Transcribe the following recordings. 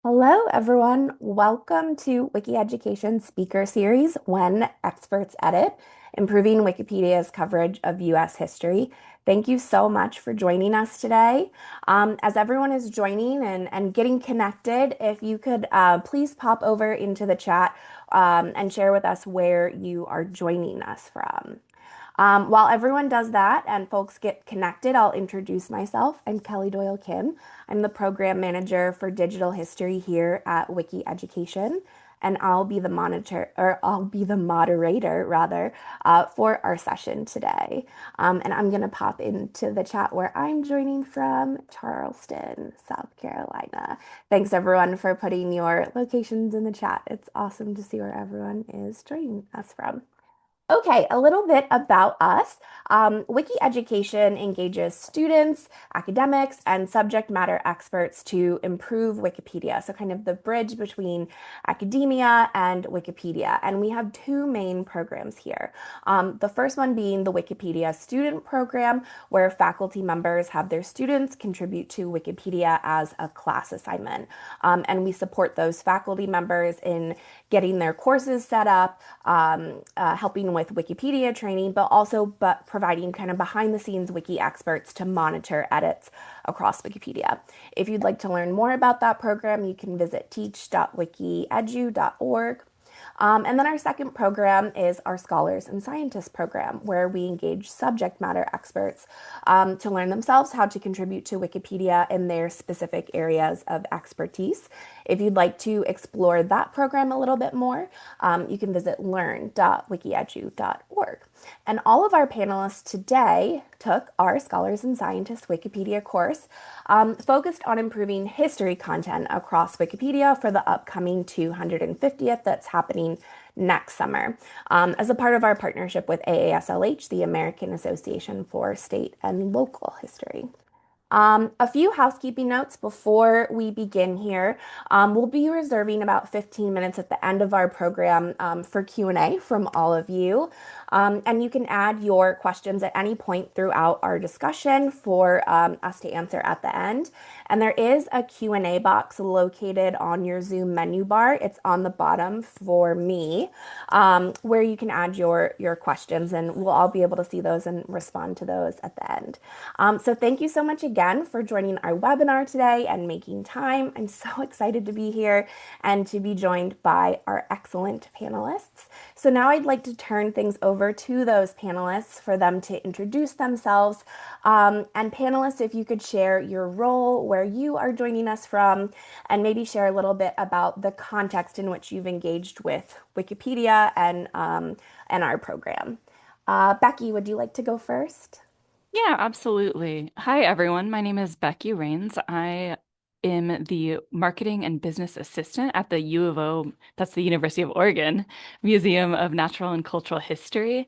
Hello, everyone. Welcome to Wiki Education Speaker Series When Experts Edit, Improving Wikipedia's Coverage of U.S. History. Thank you so much for joining us today. As everyone is joining and getting connected, if you could please pop over into the chat and share with us where you are joining us from. While everyone does that and folks get connected, I'll introduce myself. I'm Kelly Doyle Kim. I'm the program manager for digital history here at Wiki Education, and I'll be the moderator rather, for our session today. And I'm gonna pop into the chat where I'm joining from Charleston, South Carolina. Thanks everyone for putting your locations in the chat. It's awesome to see where everyone is joining us from. Okay, a little bit about us. Wiki Education engages students, academics, and subject matter experts to improve Wikipedia. So, kind of the bridge between academia and Wikipedia. And we have two main programs here. The first one being the Wikipedia Student Program, where faculty members have their students contribute to Wikipedia as a class assignment. And we support those faculty members in getting their courses set up, helping with Wikipedia training, but providing kind of behind the scenes wiki experts to monitor edits across Wikipedia. If you'd like to learn more about that program, you can visit teach.wikiedu.org. And then our second program is our Scholars and Scientists program, where we engage subject matter experts to learn themselves how to contribute to Wikipedia in their specific areas of expertise. If you'd like to explore that program a little bit more, you can visit learn.wikiedu.org. And all of our panelists today took our Scholars and Scientists Wikipedia course, focused on improving history content across Wikipedia for the upcoming 250th that's happening next summer, as a part of our partnership with AASLH, the American Association for State and Local History. A few housekeeping notes before we begin here. We'll be reserving about 15 minutes at the end of our program for Q&A from all of you. And you can add your questions at any point throughout our discussion for us to answer at the end. And there is a Q&A box located on your Zoom menu bar. It's on the bottom for me, where you can add your questions, and we'll all be able to see those and respond to those at the end. So thank you so much again for joining our webinar today and making time. I'm so excited to be here and to be joined by our excellent panelists. So now I'd like to turn things over to those panelists for them to introduce themselves. And panelists, if you could share your role, where you are joining us from, and maybe share a little bit about the context in which you've engaged with Wikipedia and our program. Becky, would you like to go first? Yeah, absolutely. Hi, everyone. My name is Becky Rains. I am the marketing and business assistant at the U of O, that's the University of Oregon Museum of Natural and Cultural History.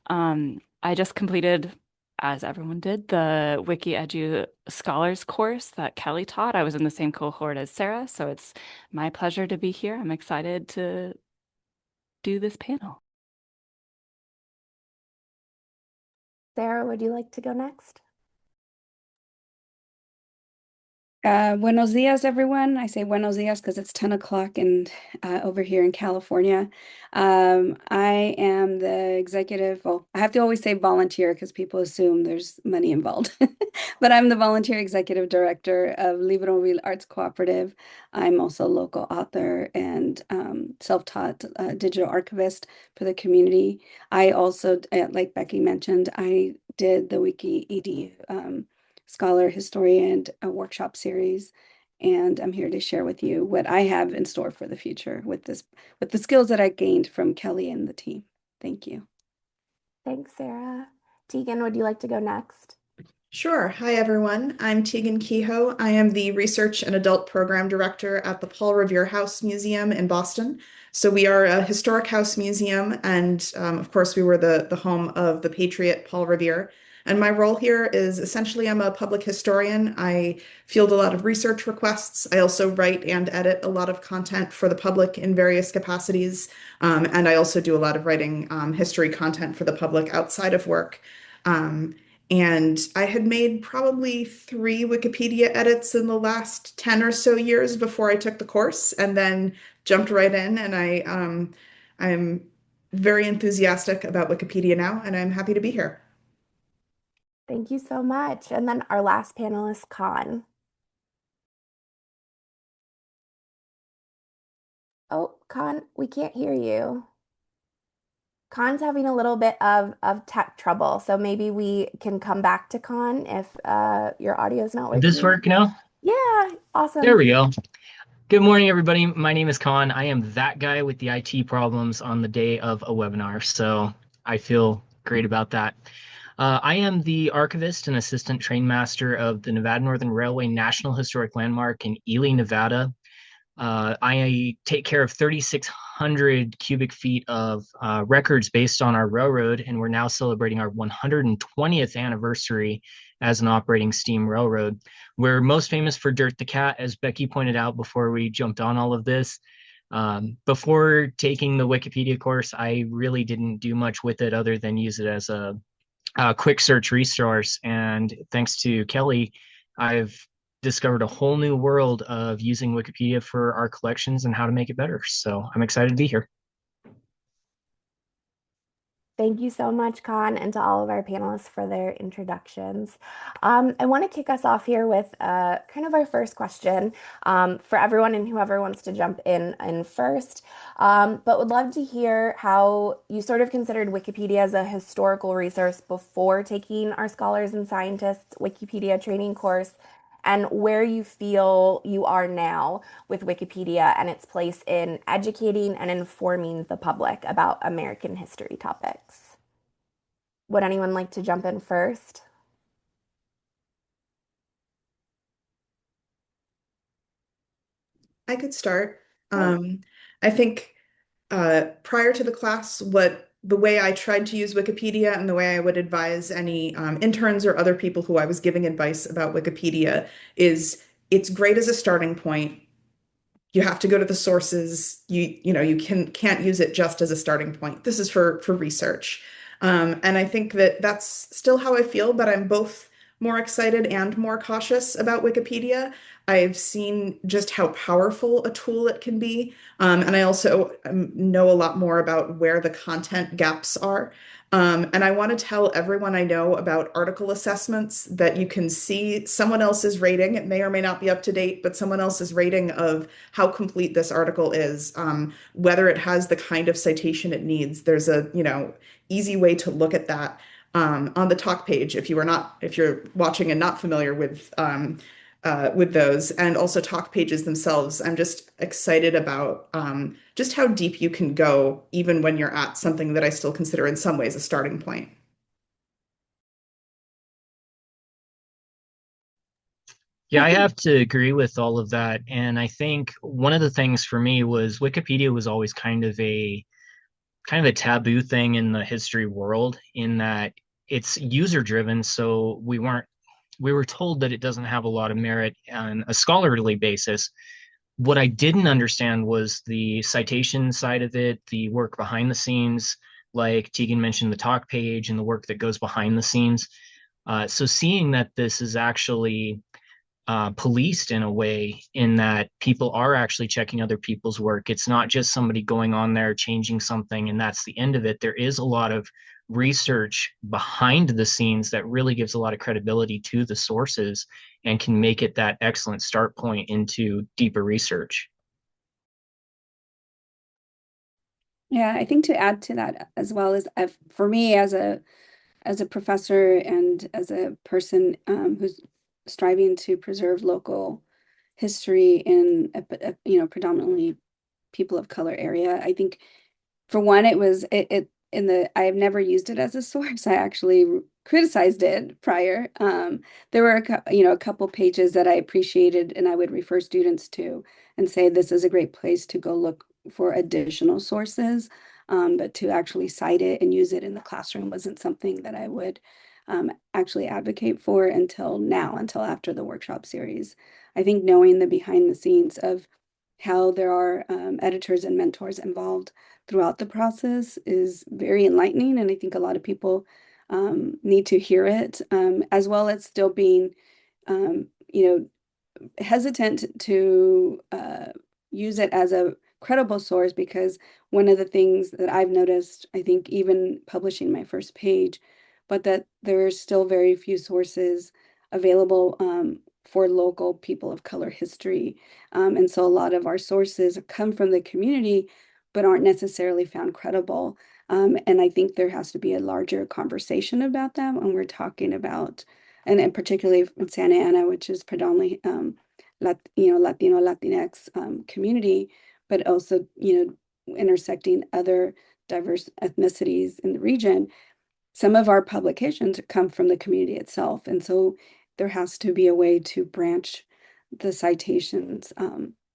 I just completed, as everyone did, the Wiki Edu Scholars course that Kelly taught. I was in the same cohort as Sarah, so it's my pleasure to be here. I'm excited to do this panel. Sarah, would you like to go next? Buenos dias, everyone. I say buenos dias because it's 10 o'clock and over here in California. I am the executive, well, I have to always say volunteer because people assume there's money involved. But I'm the volunteer executive director of Libreville Arts Cooperative. I'm also a local author and self-taught digital archivist for the community. I also, like Becky mentioned, I did the Wiki EDU scholar historian workshop series, and I'm here to share with you what I have in store for the future with the skills that I gained from Kelly and the team. Thank you. Thanks, Sarah. Tegan, would you like to go next? Sure. Hi, everyone. I'm Tegan Kehoe. I am the Research and Adult Program Director at the Paul Revere House Museum in Boston. So we are a historic house museum, and of course, we were the home of the patriot Paul Revere. And my role here is essentially I'm a public historian. I field a lot of research requests. I also write and edit a lot of content for the public in various capacities. And I also do a lot of writing history content for the public outside of work. And I had made probably 3 Wikipedia edits in the last 10 or so years before I took the course, and then jumped right in. And I'm very enthusiastic about Wikipedia now, and I'm happy to be here. Thank you so much. And then our last panelist, Con. Oh, Con, we can't hear you. Con's having a little bit of tech trouble, so maybe we can come back to Con if your audio is not Did this working. work now? Yeah, There awesome. we go. Good morning, everybody. My name is Khan. I am that guy with the IT problems on the day of a webinar, so I feel great about that. I am the archivist and assistant train master of the Nevada Northern Railway National Historic Landmark in Ely, Nevada. I take care of 3,600 cubic feet of records based on our railroad, and we're now celebrating our 120th anniversary as an operating steam railroad. We're most famous for Dirt the Cat, as Becky pointed out before we jumped on all of this. Before taking the Wikipedia course, I really didn't do much with it other than use it as a quick search resource. And thanks to Kelly, I've discovered a whole new world of using Wikipedia for our collections and how to make it better. So I'm excited to be here. Thank you so much, Con, and to all of our panelists for their introductions. I want to kick us off here with kind of our first question for everyone and whoever wants to jump in first. But would love to hear how you sort of considered Wikipedia as a historical resource before taking our Scholars and Scientists Wikipedia training course, and where you feel you are now with Wikipedia and its place in educating and informing the public about American history topics. Would anyone like to jump in first? I could start. Sure. I think prior to the class, what the way I tried to use Wikipedia and the way I would advise any interns or other people who I was giving advice about Wikipedia is it's great as a starting point. You have to go to the sources. You can't use it just as a starting point. This is for research. And I think that that's still how I feel, but I'm both more excited and more cautious about Wikipedia. I've seen just how powerful a tool it can be. And I also know a lot more about where the content gaps are. And I want to tell everyone I know about article assessments that you can see someone else's rating. It may or may not be up to date, but someone else's rating of how complete this article is, whether it has the kind of citation it needs. There's a, easy way to look at that on the talk page if you're watching and not familiar with those, and also talk pages themselves. I'm just excited about just how deep you can go, even when you're at something that I still consider in some ways a starting point. Yeah, I have to agree with all of that. And I think one of the things for me was Wikipedia was always kind of a taboo thing in the history world in that it's user driven. So we were told that it doesn't have a lot of merit on a scholarly basis. What I didn't understand was the citation side of it, the work behind the scenes, like Tegan mentioned, the talk page and the work that goes behind the scenes. So seeing that this is actually policed in a way in that people are actually checking other people's work. It's not just somebody going on there changing something and that's the end of it. There is a lot of research behind the scenes that really gives a lot of credibility to the sources and can make it that excellent start point into deeper research. Yeah, I think to add to that as well is for me as a professor and as a person who's striving to preserve local history in a predominantly people of color area. I think for one, it in the I have never used it as a source. I actually criticized it prior. There were a couple pages that I appreciated, and I would refer students to and say this is a great place to go look for additional sources. But to actually cite it and use it in the classroom wasn't something that I would actually advocate for until now, until after the workshop series. I think knowing the behind the scenes of how there are editors and mentors involved throughout the process is very enlightening. And I think a lot of people need to hear it, as well as still being, you know, hesitant to use it as a credible source, because one of the things that I've noticed, I think even publishing my first page, but that there are still very few sources available for local people of color history. And so a lot of our sources come from the community, but aren't necessarily found credible. And I think there has to be a larger conversation about that when we're talking about, and particularly in Santa Ana, which is predominantly Latino, Latinx community, but also, intersecting other diverse ethnicities in the region. Some of our publications come from the community itself. And so there has to be a way to branch the citations,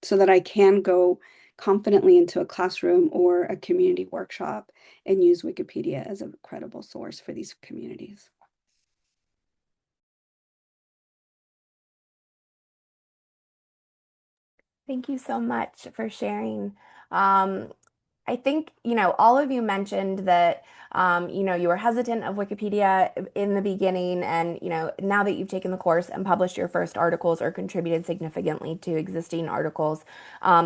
so that I can go confidently into a classroom or a community workshop and use Wikipedia as a credible source for these communities. Thank you so much for sharing. Um, I think, all of you mentioned that, you were hesitant of Wikipedia in the beginning, and, now that you've taken the course and published your first articles or contributed significantly to existing articles,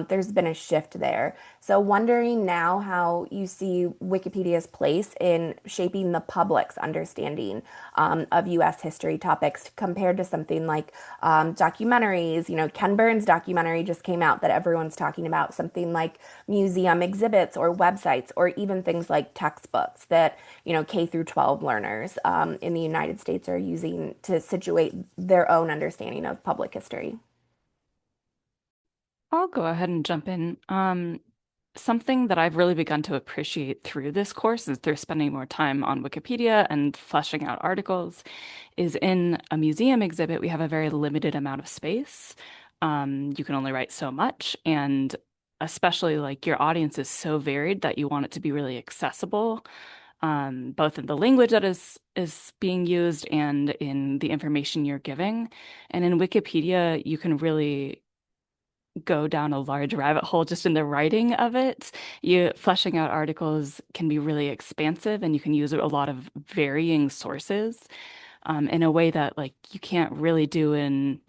there's been a shift there. So wondering now how you see Wikipedia's place in shaping the public's understanding of U.S. history topics compared to something like documentaries. Ken Burns' documentary just came out that everyone's talking about, something like museum exhibits or websites, or even things like textbooks that, K through 12 learners in the United States are using to situate their own understanding of public history. I'll go ahead and jump in. Something that I've really begun to appreciate through this course is through spending more time on Wikipedia and fleshing out articles, is in a museum exhibit, we have a very limited amount of space. You can only write so much, and especially like your audience is so varied that you want it to be really accessible, both in the language that is being used and in the information you're giving. And in Wikipedia, you can really go down a large rabbit hole just in the writing of it. Fleshing out articles can be really expansive, and you can use a lot of varying sources in a way that like you can't really do in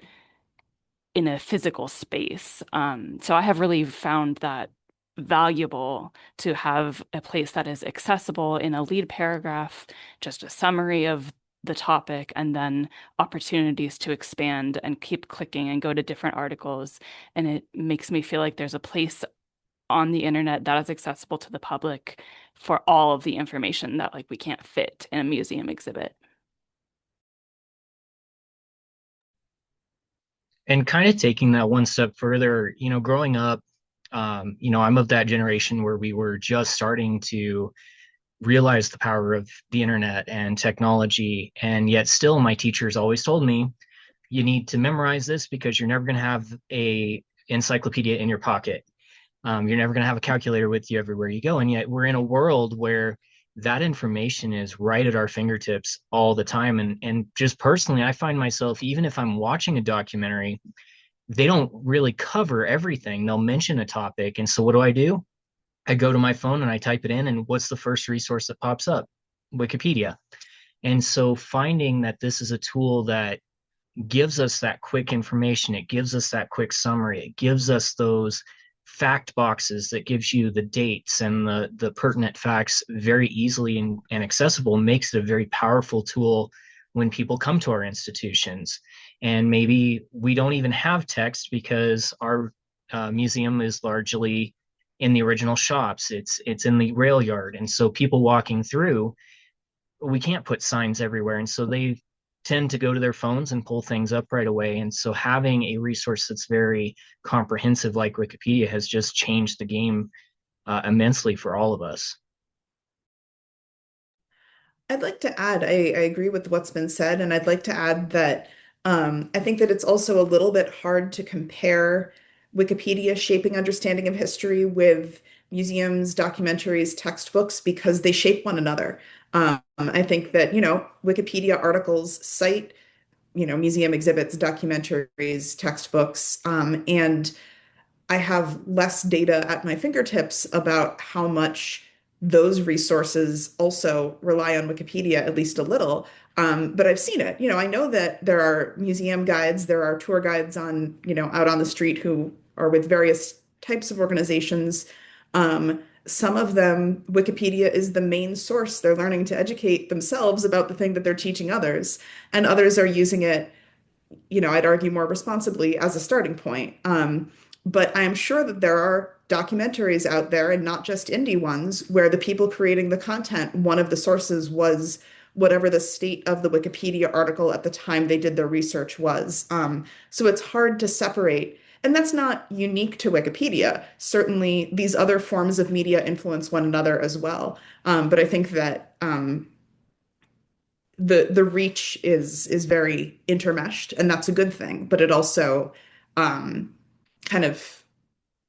a physical space. So I have really found that valuable to have a place that is accessible in a lead paragraph, just a summary of the topic, and then opportunities to expand and keep clicking and go to different articles. And it makes me feel like there's a place on the internet that is accessible to the public for all of the information that like we can't fit in a museum exhibit. And kind of taking that one step further, growing up, I'm of that generation where we were just starting to realize the power of the internet and technology. And yet still my teachers always told me, you need to memorize this because you're never going to have a encyclopedia in your pocket. You're never going to have a calculator with you everywhere you go. And yet we're in a world where that information is right at our fingertips all the time. And just personally, I find myself, even if I'm watching a documentary, they don't really cover everything. They'll mention a topic. And so what do? I go to my phone and I type it in, and what's the first resource that pops up? Wikipedia. And so finding that this is a tool that gives us that quick information, it gives us that quick summary, it gives us those fact boxes that gives you the dates and the pertinent facts very easily and accessible, makes it a very powerful tool when people come to our institutions. And maybe we don't even have text because our museum is largely in the original shops. It's in the rail yard, and so people walking through, we can't put signs everywhere, and so they tend to go to their phones and pull things up right away. And so having a resource that's very comprehensive like Wikipedia has just changed the game immensely for all of us. I'd like to add, I agree with what's been said, and I'd like to add that I think that it's also a little bit hard to compare Wikipedia shaping understanding of history with museums, documentaries, textbooks, because they shape one another. I think that, Wikipedia articles cite, museum exhibits, documentaries, textbooks, and I have less data at my fingertips about how much those resources also rely on Wikipedia at least a little. But I've seen it. I know that there are museum guides, there are tour guides on, out on the street who are with various types of organizations. Some of them, Wikipedia is the main source. They're learning to educate themselves about the thing that they're teaching others, and others are using it, I'd argue more responsibly as a starting point. But I am sure that there are documentaries out there, and not just indie ones, where the people creating the content, one of the sources was whatever the state of the Wikipedia article at the time they did their research was. So it's hard to separate. And that's not unique to Wikipedia. Certainly, these other forms of media influence one another as well. But I think that the reach is very intermeshed, and that's a good thing. But it also um, kind of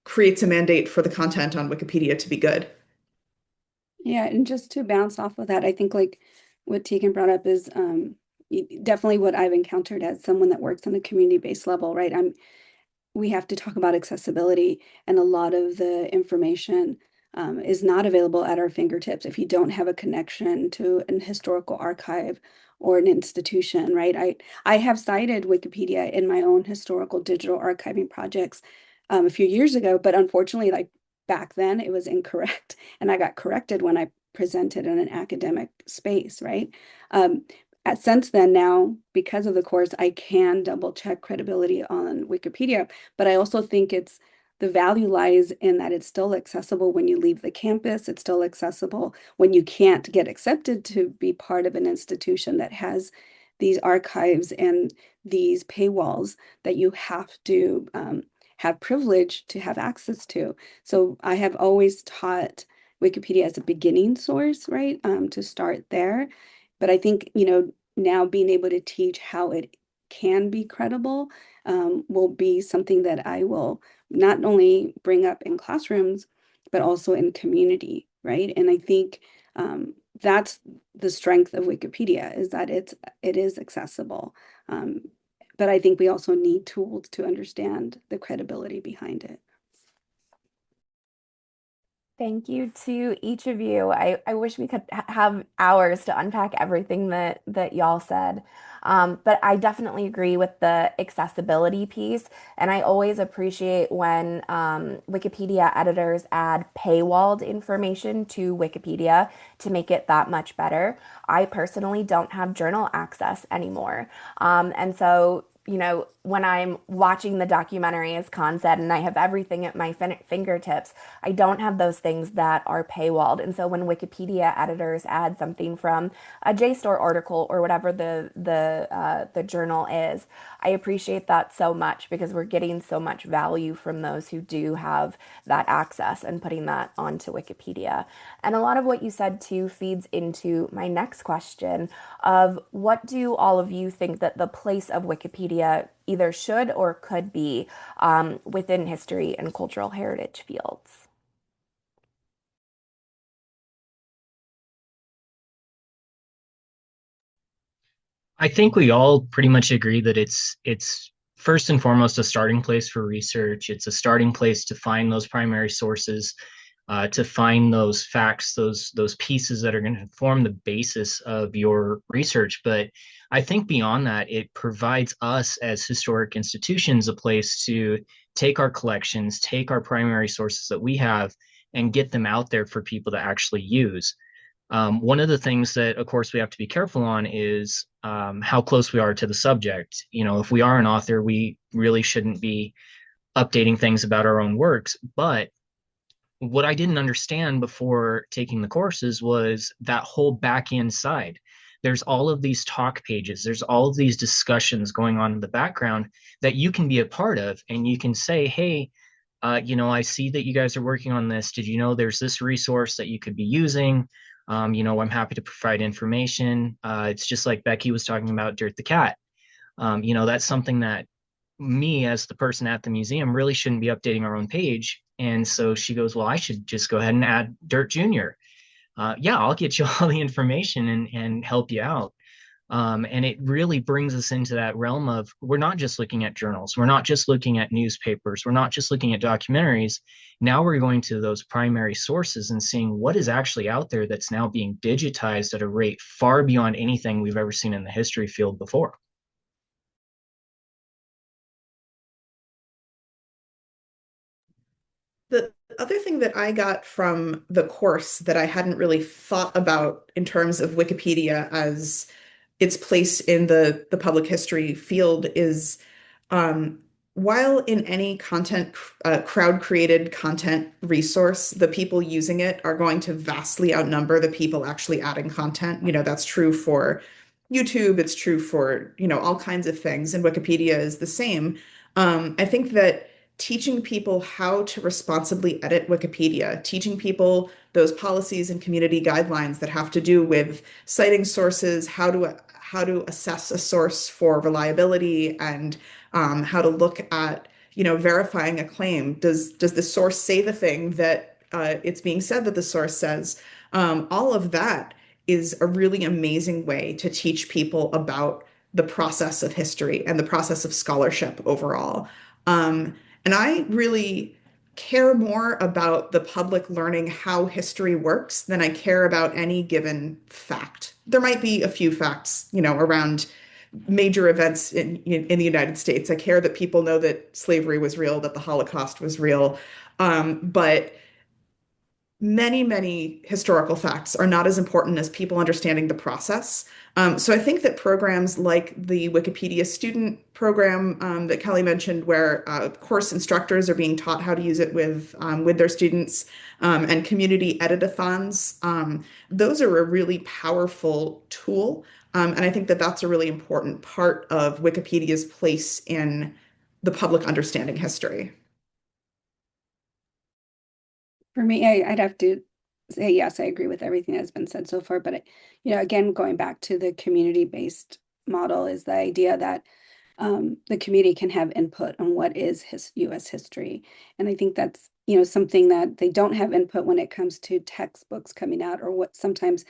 creates a mandate for the content on Wikipedia to be good. Yeah, and just to bounce off of that, I think like what Tegan brought up is definitely what I've encountered as someone that works on a community-based level, right? We have to talk about accessibility, and a lot of the information is not available at our fingertips if you don't have a connection to an historical archive or an institution, right? I have cited Wikipedia in my own historical digital archiving projects a few years ago, but unfortunately, like back then, it was incorrect, and I got corrected when I presented in an academic space, right? Um, since then, now, because of the course, I can double check credibility on Wikipedia, but I also think the value lies in that it's still accessible when you leave the campus. It's still accessible when you can't get accepted to be part of an institution that has these archives and these paywalls that you have to have privilege to have access to. So I have always taught Wikipedia as a beginning source, right? To start there. But I think, now being able to teach how it can be credible will be something that I will not only bring up in classrooms, but also in community, right? And I think that's the strength of Wikipedia, is that it is accessible. But I think we also need tools to understand the credibility behind it. Thank you to each of you. I wish we could have hours to unpack everything that y'all said. But I definitely agree with the accessibility piece. And I always appreciate when Wikipedia editors add paywalled information to Wikipedia to make it that much better. I personally don't have journal access anymore. And so when I'm watching the documentary, as Khan said, and I have everything at my fingertips, I don't have those things that are paywalled. And so when Wikipedia editors add something from a JSTOR article or whatever the journal is, I appreciate that so much because we're getting so much value from those who do have that access and putting that onto Wikipedia. And a lot of what you said too feeds into my next question of what do all of you think that the place of Wikipedia either should or could be within history and cultural heritage fields? I think we all pretty much agree that it's first and foremost a starting place for research. It's a starting place to find those primary sources, to find those facts, those pieces that are going to form the basis of your research. But I think beyond that, it provides us as historic institutions a place to take our collections, take our primary sources that we have, and get them out there for people to actually use. One of the things that, of course, we have to be careful on is how close we are to the subject. If we are an author, we really shouldn't be updating things about our own works. But what I didn't understand before taking the courses was that whole back end side. There's all of these talk pages, there's all of these discussions going on in the background that you can be a part of, and you can say, hey, I see that you guys are working on this. Did you know there's this resource that you could be using? I'm happy to provide information. It's just like Becky was talking about Dirt the Cat. That's something that me as the person at the museum really shouldn't be updating our own page. And so she goes, well, I should just go ahead and add Dirt Junior. Yeah, I'll get you all the information and help you out. And it really brings us into that realm of we're not just looking at journals, we're not just looking at newspapers, we're not just looking at documentaries. Now we're going to those primary sources and seeing what is actually out there that's now being digitized at a rate far beyond anything we've ever seen in the history field before. The other thing that I got from the course that I hadn't really thought about in terms of Wikipedia as its place in the public history field is um, while in any content crowd created content resource, the people using it are going to vastly outnumber the people actually adding content. That's true for YouTube, it's true for, all kinds of things, and Wikipedia is the same. I think that teaching people how to responsibly edit Wikipedia, teaching people those policies and community guidelines that have to do with citing sources, how to assess a source for reliability, and how to look at verifying a claim. Does the source say the thing that it's being said that the source says? All of that is a really amazing way to teach people about the process of history and the process of scholarship overall. Um, and I really care more about the public learning how history works than I care about any given fact. There might be a few facts, around major events in the United States. I care that people know that slavery was real, that the Holocaust was real. But many, many historical facts are not as important as people understanding the process. So I think that programs like the Wikipedia student program that Kelly mentioned, where course instructors are being taught how to use it with their students, and community editathons, those are a really powerful tool. And I think that that's a really important part of Wikipedia's place in the public understanding history. For me, I'd have to say yes, I agree with everything that's been said so far. But again, going back to the community-based model is the idea that the community can have input on what is U.S. history, and I think that's something that they don't have input when it comes to textbooks coming out, or what sometimes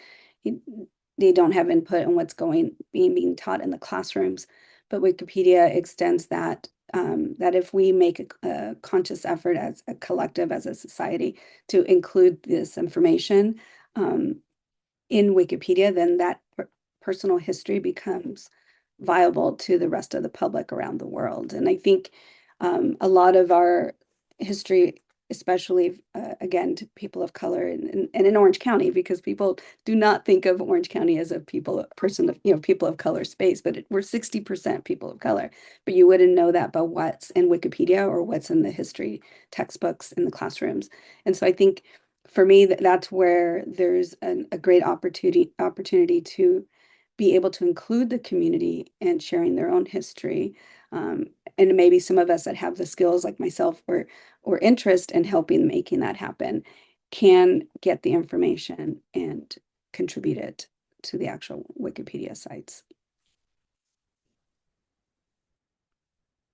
they don't have input on what's being taught in the classrooms. But Wikipedia extends that that if we make a conscious effort as a collective, as a society, to include this information in Wikipedia, then that personal history becomes viable to the rest of the public around the world. And I think a lot of our history, especially again to people of color and in Orange County, because people do not think of Orange County as a people of color space, but we're 60% people of color. But you wouldn't know that by what's in Wikipedia or what's in the history textbooks in the classrooms. And so I think for me that's where there's a great opportunity to be able to include the community and sharing their own history. And maybe some of us that have the skills like myself or interest in helping making that happen can get the information and contribute it to the actual Wikipedia sites.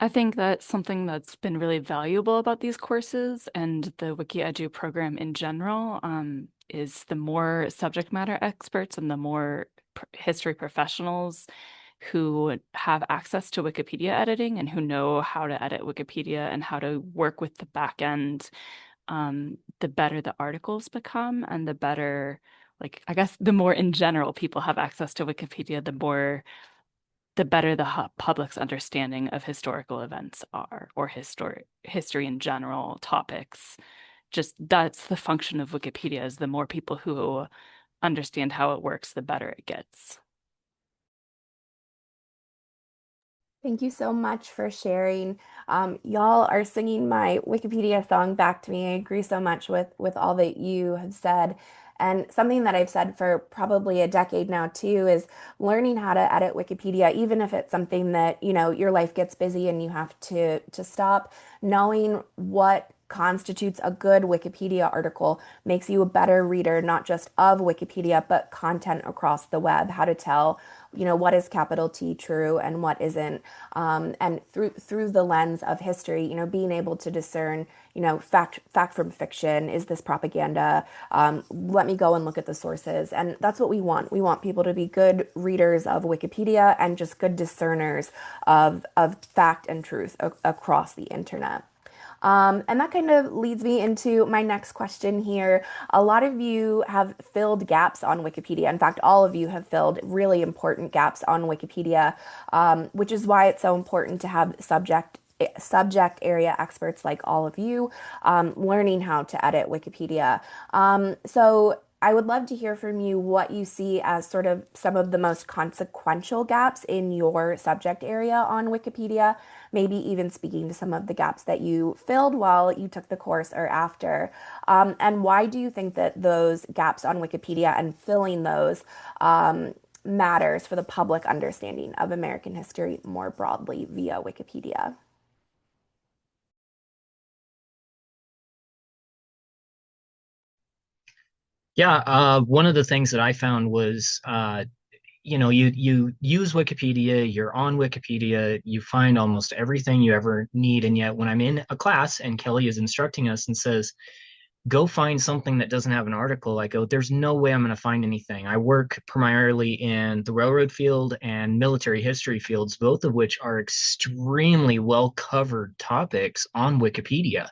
I think that's something that's been really valuable about these courses and the Wiki Edu program in general, is the more subject matter experts and the more history professionals who have access to Wikipedia editing and who know how to edit Wikipedia and how to work with the back end, the better the articles become and the better, like, I guess the more in general people have access to Wikipedia, the better the public's understanding of historical events are, or history in general, topics. Just that's the function of Wikipedia, is the more people who understand how it works, the better it gets. Thank you so much for sharing. Y'all are singing my Wikipedia song back to me. I agree so much with all that you have said. And something that I've said for probably a decade now too is learning how to edit Wikipedia, even if it's something that, your life gets busy and you have to stop, knowing what constitutes a good Wikipedia article, makes you a better reader, not just of Wikipedia, but content across the web, how to tell, what is capital T true and what isn't. And through the lens of history, being able to discern, fact from fiction. Is this propaganda? Let me go and look at the sources. And that's what we want. We want people to be good readers of Wikipedia and just good discerners of fact and truth across the internet. And that kind of leads me into my next question here. A lot of you have filled gaps on Wikipedia. In fact, all of you have filled really important gaps on Wikipedia, which is why it's so important to have subject area experts like all of you learning how to edit Wikipedia. So I would love to hear from you what you see as sort of some of the most consequential gaps in your subject area on Wikipedia, maybe even speaking to some of the gaps that you filled while you took the course or after. And why do you think that those gaps on Wikipedia and filling those matters for the public understanding of American history more broadly via Wikipedia? Yeah, one of the things that I found was, you use Wikipedia, you're on Wikipedia, you find almost everything you ever need, and yet when I'm in a class and Kelly is instructing us and says, "Go find something that doesn't have an article," I go, "There's no way I'm going to find anything." I work primarily in the railroad field and military history fields, both of which are extremely well covered topics on Wikipedia.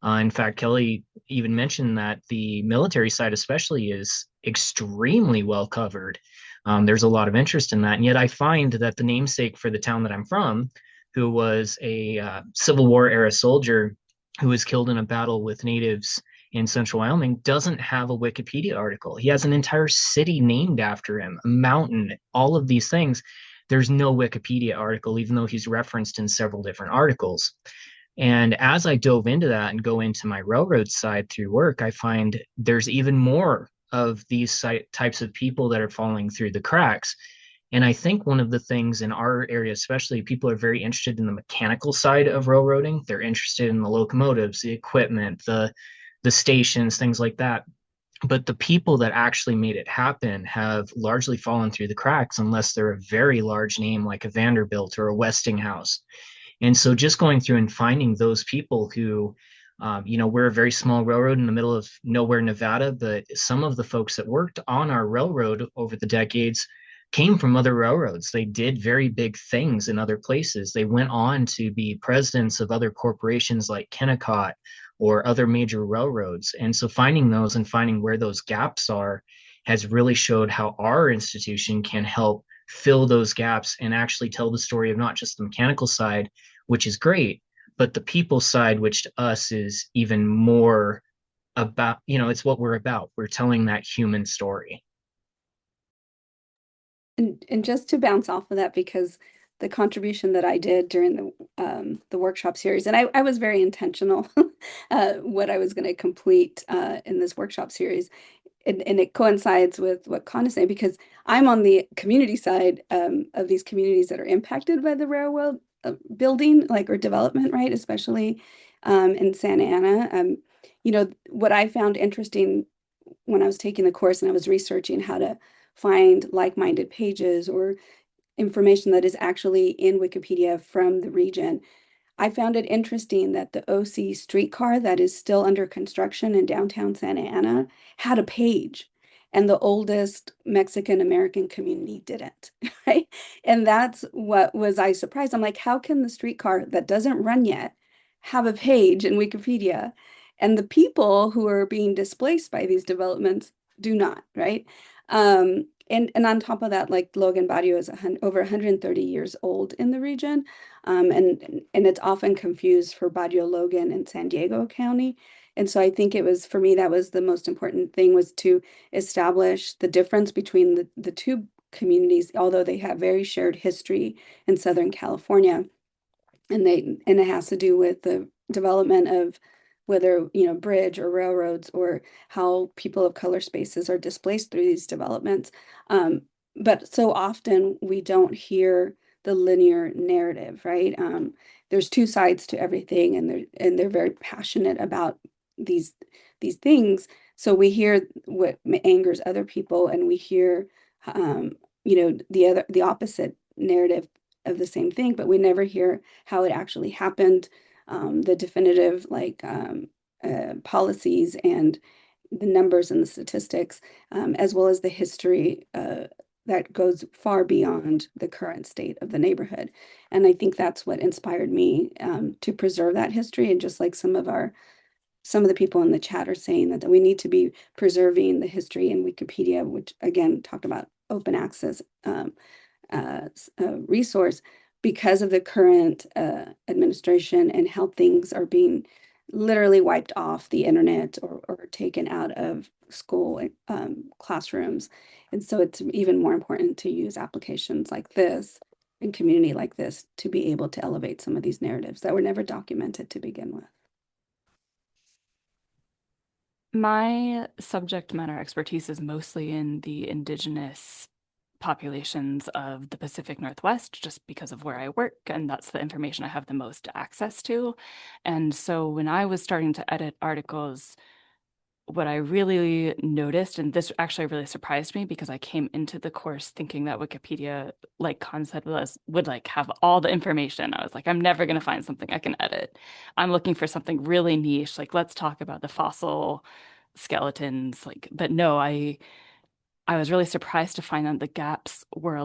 In fact, Kelly even mentioned that the military side, especially, is extremely well covered. There's a lot of interest in that. And yet I find that the namesake for the town that I'm from, who was a Civil War era soldier who was killed in a battle with natives in central Wyoming, doesn't have a Wikipedia article. He has an entire city named after him, a mountain, all of these things. There's no Wikipedia article, even though he's referenced in several different articles. And as I dove into that and go into my railroad side through work, I find there's even more of these types of people that are falling through the cracks. And I think one of the things in our area, especially, people are very interested in the mechanical side of railroading. They're interested in the locomotives, the equipment, the stations, things like that. But the people that actually made it happen have largely fallen through the cracks unless they're a very large name like a Vanderbilt or a Westinghouse. And so just going through and finding those people who, we're a very small railroad in the middle of nowhere, Nevada, but some of the folks that worked on our railroad over the decades came from other railroads. They did very big things in other places. They went on to be presidents of other corporations like Kennecott or other major railroads. And so finding those and finding where those gaps are has really showed how our institution can help fill those gaps and actually tell the story of not just the mechanical side, which is great, but the people side, which to us is even more about, it's what we're about. We're telling that human story. And just to bounce off of that, because the contribution that I did during the workshop series, and I was very intentional what I was going to complete in this workshop series. And it coincides with what Con is saying, because I'm on the community side of these communities that are impacted by the railroad building, or development, right? Especially in Santa Ana. What I found interesting when I was taking the course and I was researching how to find like-minded pages or information that is actually in Wikipedia from the region, I found it interesting that the OC streetcar that is still under construction in downtown Santa Ana had a page, and the oldest Mexican American community didn't, right? And that's what was I surprised. I'm like, how can the streetcar that doesn't run yet have a page in Wikipedia, and the people who are being displaced by these developments do not, right? And on top of that, like Logan Barrio is over 130 years old in the region. And it's often confused for Barrio Logan in San Diego County. And so I think it was, for me, that was the most important thing, was to establish the difference between the two communities, although they have very shared history in Southern California. And it has to do with the development of whether, bridge or railroads, or how people of color spaces are displaced through these developments. But so often we don't hear the linear narrative, right? There's two sides to everything, and they're very passionate about these things. So we hear what angers other people, and we hear the opposite narrative of the same thing, but we never hear how it actually happened, the definitive policies and the numbers and the statistics, as well as the history that goes far beyond the current state of the neighborhood. And I think that's what inspired me to preserve that history. And just like some of the people in the chat are saying that we need to be preserving the history in Wikipedia, which again talk about open access resource, because of the current administration and how things are being literally wiped off the internet or taken out of school classrooms. And so it's even more important to use applications like this and community like this to be able to elevate some of these narratives that were never documented to begin with. My subject matter expertise is mostly in the indigenous populations of the Pacific Northwest, just because of where I work, and that's the information I have the most access to. And so when I was starting to edit articles, what I really noticed, and this actually really surprised me because I came into the course thinking that Wikipedia, like concept would like have all the information. I was like, I'm never going to find something I can edit. I'm looking for something really niche, like let's talk about the fossil skeletons. Like, but no, I was really surprised to find that the gaps were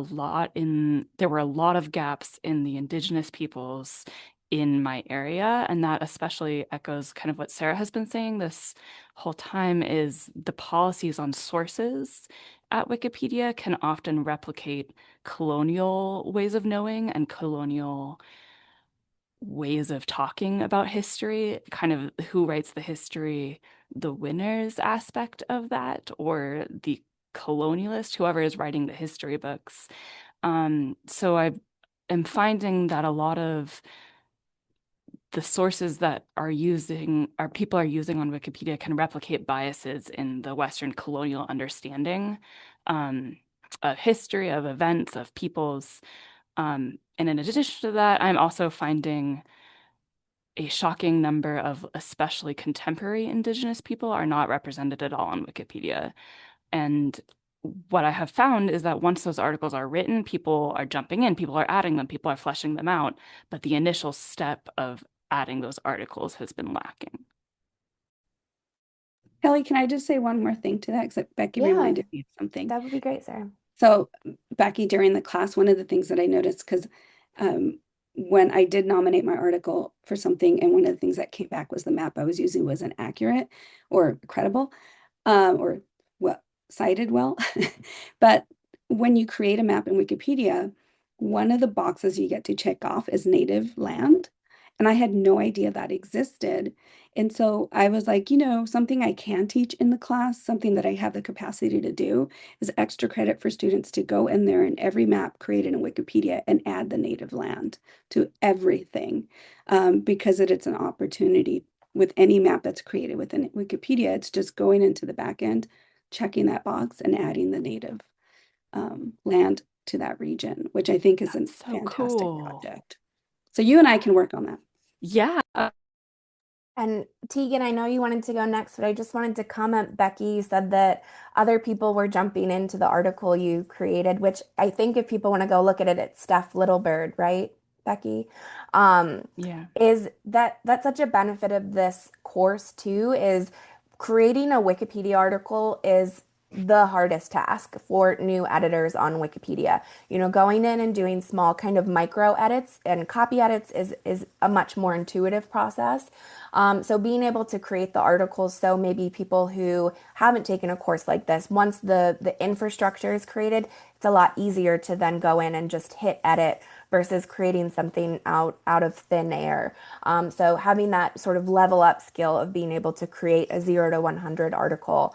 there were a lot of gaps in the indigenous peoples in my area. And that especially echoes kind of what Sarah has been saying this whole time is the policies on sources at Wikipedia can often replicate colonial ways of knowing and colonial ways of talking about history, kind of who writes the history, the winners aspect of that, or the colonialist, whoever is writing the history books. So I am finding that a lot of the sources that people are using on Wikipedia can replicate biases in the Western colonial understanding of history, of events, of peoples. And in addition to that, I'm also finding a shocking number of especially contemporary Indigenous people are not represented at all on Wikipedia. And what I have found is that once those articles are written, people are jumping in, people are adding them, people are fleshing them out. But the initial step of adding those articles has been lacking. Kelly, can I just say one more thing to that? Because Becky reminded me of something. That would be great, Sarah. So Becky, during the class, one of the things that I noticed, because when I did nominate my article for something, and one of the things that came back was the map I was using wasn't accurate or credible, or well, cited well. But when you create a map in Wikipedia, one of the boxes you get to check off is native land. And I had no idea that existed. And so I was like, something I can teach in the class, something that I have the capacity to do is extra credit for students to go in there and every map created in Wikipedia and add the native land to everything, because it's an opportunity with any map that's created within Wikipedia. It's just going into the back end, checking that box and adding the native land to that region, which I think is a fantastic project. So you and I can work on that. Yeah. And Tegan, I know you wanted to go next, but I just wanted to comment, Becky, you said that other people were jumping into the article you created, which I think if people want to go look at it, it's Steph Littlebird, right, Becky? Yeah. Is that's such a benefit of this course too, is creating a Wikipedia article is the hardest task for new editors on Wikipedia. Going in and doing small kind of micro edits and copy edits is a much more intuitive process. So being able to create the articles, so maybe people who haven't taken a course like this, once the infrastructure is created, it's a lot easier to then go in and just hit edit versus creating something out of thin air. So having that sort of level up skill of being able to create a 0 to 100 article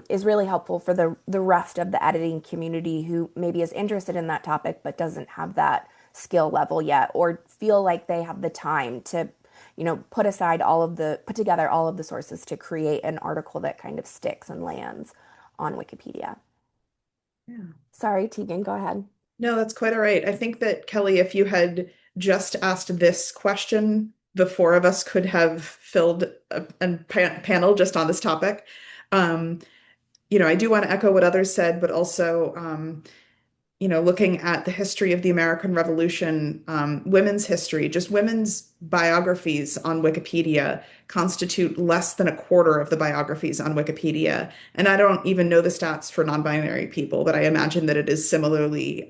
is really helpful for the rest of the editing community who maybe is interested in that topic but doesn't have that skill level yet, or feel like they have the time to put together all of the sources to create an article that kind of sticks and lands on Wikipedia. Yeah. Sorry, Tegan, go ahead. No, that's quite all right. I think that Kelly, if you had just asked this question, the four of us could have filled a panel just on this topic. Um, I do want to echo what others said, but also, looking at the history of the American Revolution, women's history, just women's biographies on Wikipedia constitute less than a quarter of the biographies on Wikipedia. And I don't even know the stats for non-binary people, but I imagine that it is similarly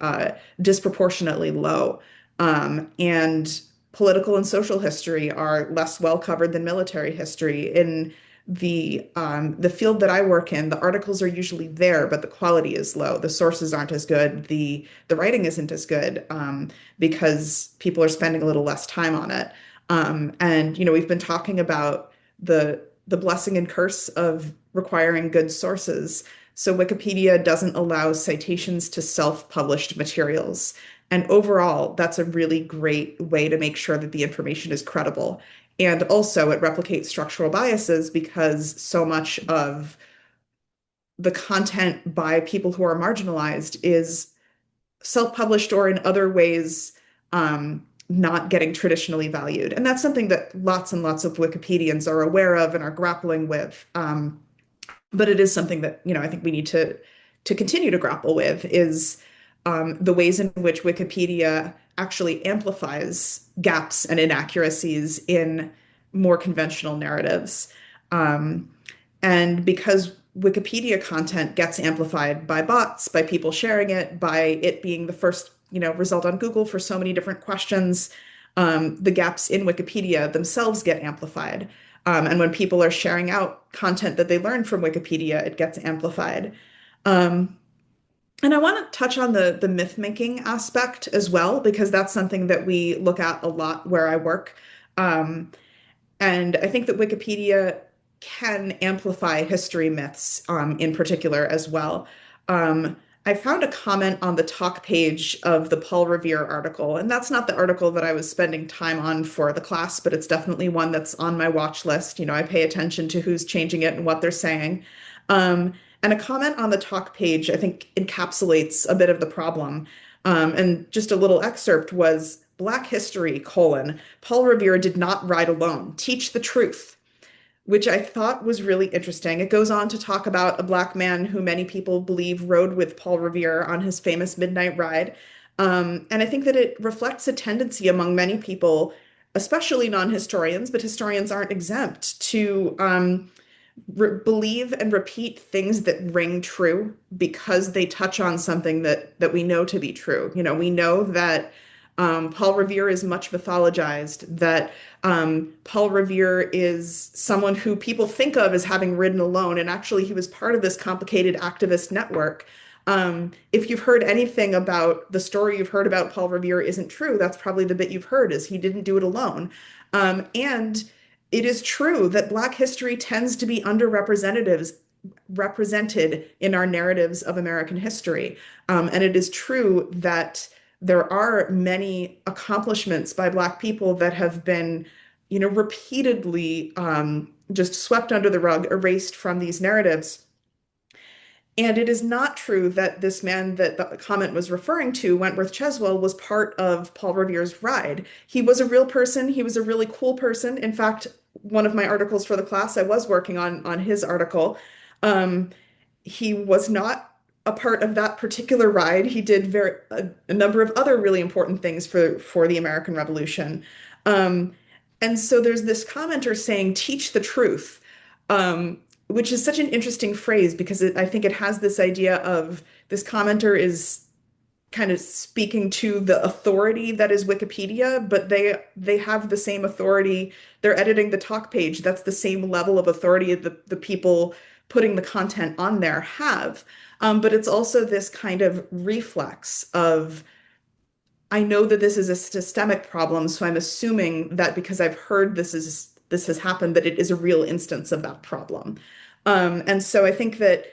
disproportionately low. And political and social history are less well covered than military history. In the field that I work in, the articles are usually there, but the quality is low. The sources aren't as good. The writing isn't as good because people are spending a little less time on it. And we've been talking about the blessing and curse of requiring good sources. So Wikipedia doesn't allow citations to self-published materials. And overall, that's a really great way to make sure that the information is credible. And also, it replicates structural biases because so much of the content by people who are marginalized is self-published or in other ways not getting traditionally valued. And that's something that lots and lots of Wikipedians are aware of and are grappling with. But it is something that, I think we need to continue to grapple with is the ways in which Wikipedia actually amplifies gaps and inaccuracies in more conventional narratives. Um, and because Wikipedia content gets amplified by bots, by people sharing it, by it being the first, result on Google for so many different questions, the gaps in Wikipedia themselves get amplified. And when people are sharing out content that they learned from Wikipedia, it gets amplified. Um, and I want to touch on the myth making aspect as well, because that's something that we look at a lot where I work. Um, and I think that Wikipedia can amplify history myths in particular as well. Um, I found a comment on the talk page of the Paul Revere article, and that's not the article that I was spending time on for the class, but it's definitely one that's on my watch list. I pay attention to who's changing it and what they're saying. And a comment on the talk page, I think, encapsulates a bit of the problem. And just a little excerpt was Black History, Paul Revere did not ride alone. Teach the truth, which I thought was really interesting. It goes on to talk about a Black man who many people believe rode with Paul Revere on his famous midnight ride. And I think that it reflects a tendency among many people, especially non-historians, but historians aren't exempt, to believe and repeat things that ring true because they touch on something that we know to be true. We know that Paul Revere is much mythologized, that Paul Revere is someone who people think of as having ridden alone, and actually he was part of this complicated activist network. If you've heard anything about the story you've heard about Paul Revere isn't true, that's probably the bit you've heard is he didn't do it alone. And it is true that Black history tends to be represented in our narratives of American history. And it is true that there are many accomplishments by Black people that have been, repeatedly just swept under the rug, erased from these narratives. And it is not true that this man that the comment was referring to, Wentworth Cheswell, was part of Paul Revere's ride. He was a real person. He was a really cool person. In fact, one of my articles for the class, I was working on his article. Um, he was not a part of that particular ride. He did a number of other really important things for the American Revolution. Um, and so there's this commenter saying, teach the truth. Which is such an interesting phrase because I think it has this idea of this commenter is kind of speaking to the authority that is Wikipedia, but they have the same authority. They're editing the talk page. That's the same level of authority the people putting the content on there have. But it's also this kind of reflex of I know that this is a systemic problem, so I'm assuming that because I've heard this has happened, that it is a real instance of that problem. And so I think that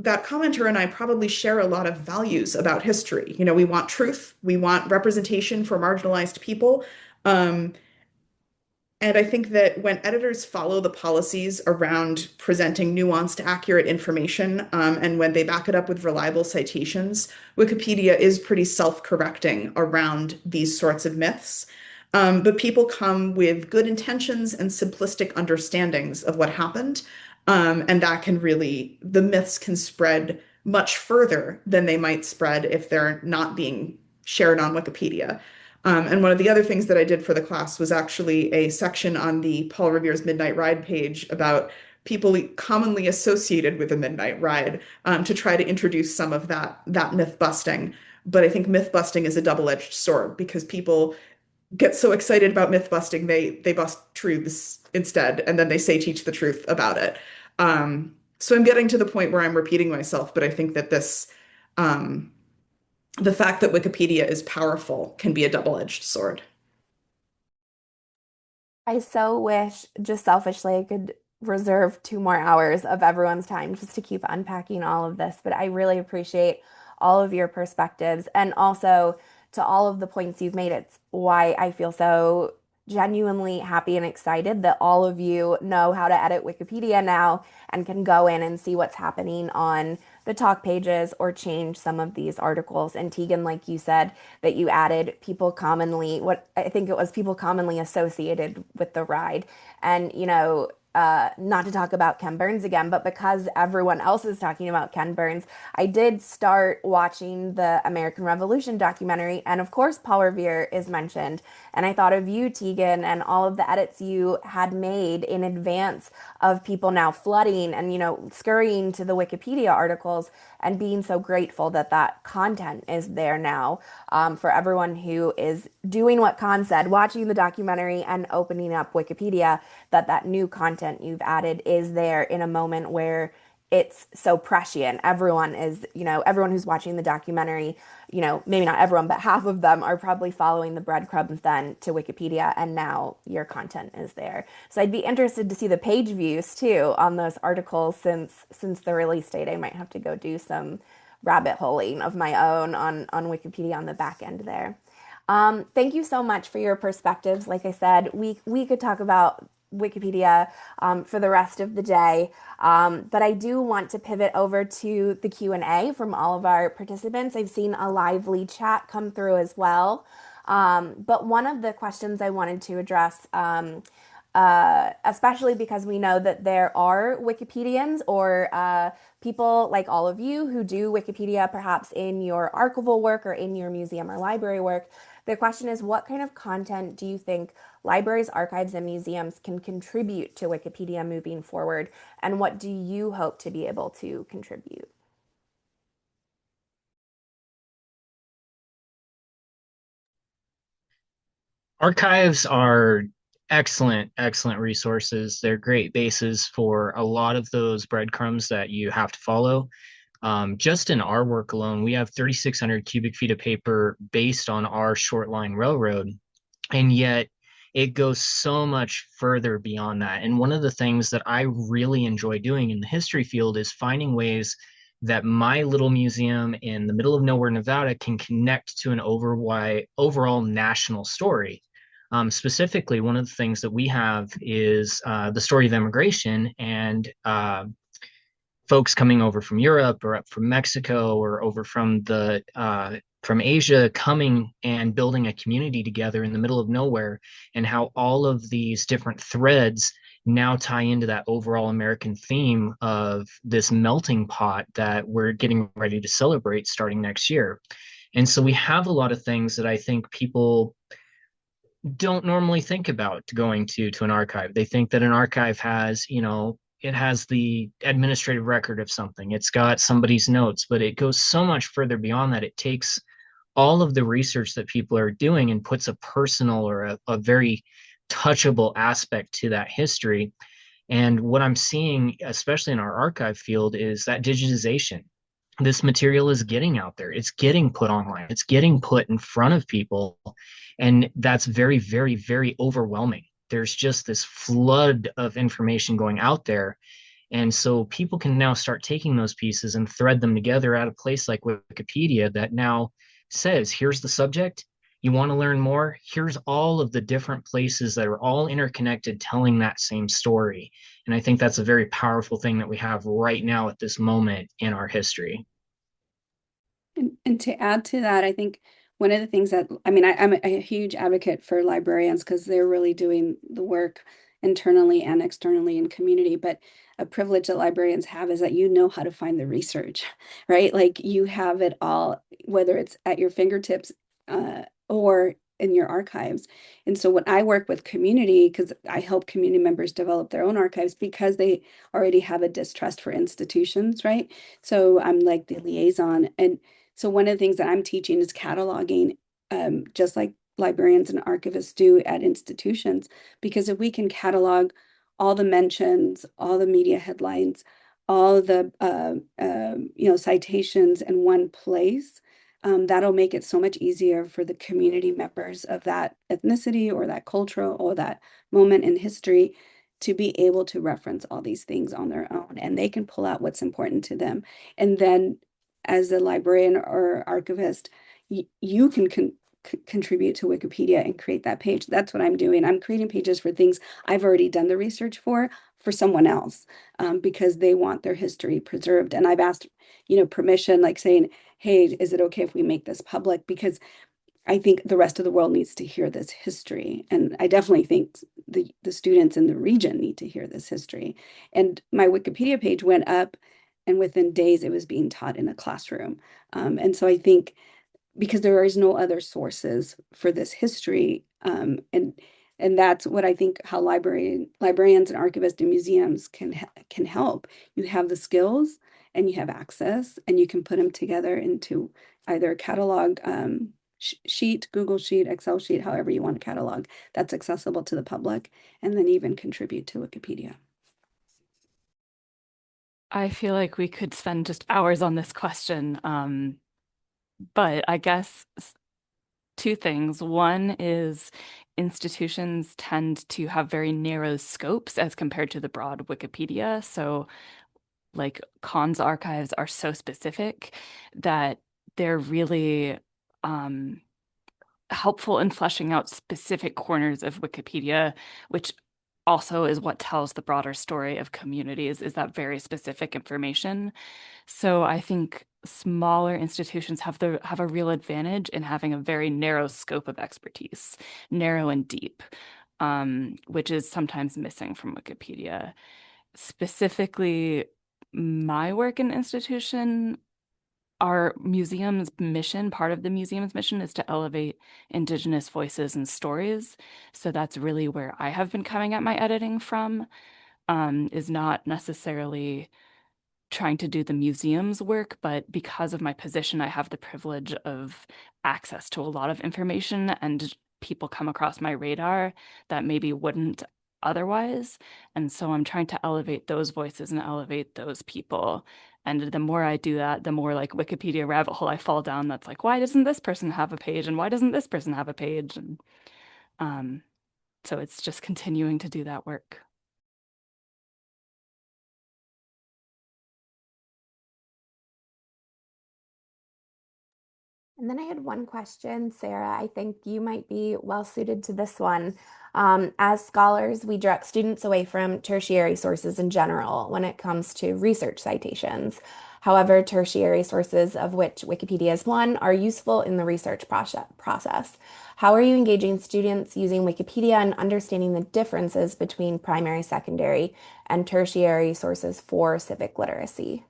commenter and I probably share a lot of values about history. We want truth, we want representation for marginalized people. Um, And I think that when editors follow the policies around presenting nuanced, accurate information, and when they back it up with reliable citations, Wikipedia is pretty self-correcting around these sorts of myths. But people come with good intentions and simplistic understandings of what happened. And that can really, the myths can spread much further than they might spread if they're not being shared on Wikipedia. And one of the other things that I did for the class was actually a section on the Paul Revere's Midnight Ride page about people commonly associated with the Midnight Ride, to try to introduce some of that myth busting. But I think myth busting is a double-edged sword because people get so excited about myth busting, they bust truths instead, and then they say teach the truth about it. So I'm getting to the point where I'm repeating myself, but I think that um, the fact that Wikipedia is powerful can be a double-edged sword. I so wish, just selfishly, I could reserve 2 more hours of everyone's time just to keep unpacking all of this. But I really appreciate all of your perspectives and also to all of the points you've made. It's why I feel so genuinely happy and excited that all of you know how to edit Wikipedia now and can go in and see what's happening on the talk pages or change some of these articles. And Tegan, like you said, that you added people commonly, what I think it was people commonly associated with the ride. And, not to talk about Ken Burns again, but because everyone else is talking about Ken Burns, I did start watching the American Revolution documentary. And of course, Paul Revere is mentioned. And I thought of you, Tegan, and all of the edits you had made in advance of people now flooding and, scurrying to the Wikipedia articles and being so grateful that that content is there now, for everyone who is doing what Khan said, watching the documentary and opening up Wikipedia, that new content you've added is there in a moment where it's so prescient. Everyone is, everyone who's watching the documentary, maybe not everyone, but half of them are probably following the breadcrumbs then to Wikipedia, and now your content is there. So I'd be interested to see the page views too on those articles since the release date. I might have to go do some rabbit holing of my own on Wikipedia on the back end there. Thank you so much for your perspectives. Like I said, we could talk about Wikipedia for the rest of the day, but I do want to pivot over to the Q&A from all of our participants. I've seen a lively chat come through as well. But one of the questions I wanted to address, especially because we know that there are Wikipedians or people like all of you who do Wikipedia perhaps in your archival work or in your museum or library work. The question is, what kind of content do you think libraries, archives, and museums can contribute to Wikipedia moving forward? And what do you hope to be able to contribute? Archives are excellent resources. They're great bases for a lot of those breadcrumbs that you have to follow. Just in our work alone, we have 3,600 cubic feet of paper based on our short line railroad. And yet it goes so much further beyond that. And one of the things that I really enjoy doing in the history field is finding ways that my little museum in the middle of nowhere, Nevada, can connect to an overall national story. Specifically, one of the things that we have is the story of immigration and folks coming over from Europe or up from Mexico or over from Asia coming and building a community together in the middle of nowhere, and how all of these different threads now tie into that overall American theme of this melting pot that we're getting ready to celebrate starting next year. And so we have a lot of things that I think people don't normally think about going to an archive. They think that an archive has, it has the administrative record of something. It's got somebody's notes, but it goes so much further beyond that. It takes all of the research that people are doing and puts a personal or a very touchable aspect to that history. And what I'm seeing, especially in our archive field, is that digitization. This material is getting out there. It's getting put online. It's getting put in front of people. And that's very, very, very overwhelming. There's just this flood of information going out there. And so people can now start taking those pieces and thread them together at a place like Wikipedia that now says, here's the subject, You want to learn more? Here's all of the different places that are all interconnected telling that same story. And I think that's a very powerful thing that we have right now at this moment in our history. And to add to that, I think one of the things that, I'm a huge advocate for librarians because they're really doing the work internally and externally in community. But a privilege that librarians have is that you know how to find the research, right? Like you have it all, whether it's at your fingertips or in your archives. And so when I work with community, because I help community members develop their own archives because they already have a distrust for institutions, right? So I'm like the liaison. And so one of the things that I'm teaching is cataloging, just like librarians and archivists do at institutions, because if we can catalog all the mentions, all the media headlines, all the citations in one place, that'll make it so much easier for the community members of that ethnicity or that culture or that moment in history to be able to reference all these things on their own, and they can pull out what's important to them. And then as a librarian or archivist, you can contribute to Wikipedia and create that page. That's what I'm doing. I'm creating pages for things I've already done the research for someone else, because they want their history preserved. And I've asked, permission, like saying, hey, is it okay if we make this public? Because I think the rest of the world needs to hear this history. And I definitely think the students in the region need to hear this history. And my Wikipedia page went up, and within days it was being taught in a classroom. And so I think because there is no other sources for this history, and that's what I think how librarians and archivists and museums can help. You have the skills and you have access, and you can put them together into either a catalog sheet, Google sheet, Excel sheet, however you want to catalog that's accessible to the public, and then even contribute to Wikipedia. I feel like we could spend just hours on this question, but I guess two things. One is institutions tend to have very narrow scopes as compared to the broad Wikipedia. So, like, Cons archives are so specific that they're really helpful in fleshing out specific corners of Wikipedia, which also is what tells the broader story of communities, is that very specific information. So I think smaller institutions have a real advantage in having a very narrow scope of expertise, narrow and deep, which is sometimes missing from Wikipedia. Specifically, my work in institution, our museum's mission, part of the museum's mission is to elevate Indigenous voices and stories. So that's really where I have been coming at my editing from, is not necessarily trying to do the museum's work, but because of my position, I have the privilege of access to a lot of information, and people come across my radar that maybe wouldn't otherwise. And so I'm trying to elevate those voices and elevate those people. And the more I do that, the more like Wikipedia rabbit hole I fall down that's like, why doesn't this person have a page? And why doesn't this person have a page? And um, so it's just continuing to do that work. And then I had one question, Sarah. I think you might be well suited to this one. As scholars, we direct students away from tertiary sources in general when it comes to research citations. However, tertiary sources, of which Wikipedia is one, are useful in the research process. How are you engaging students using Wikipedia and understanding the differences between primary, secondary, and tertiary sources for civic literacy?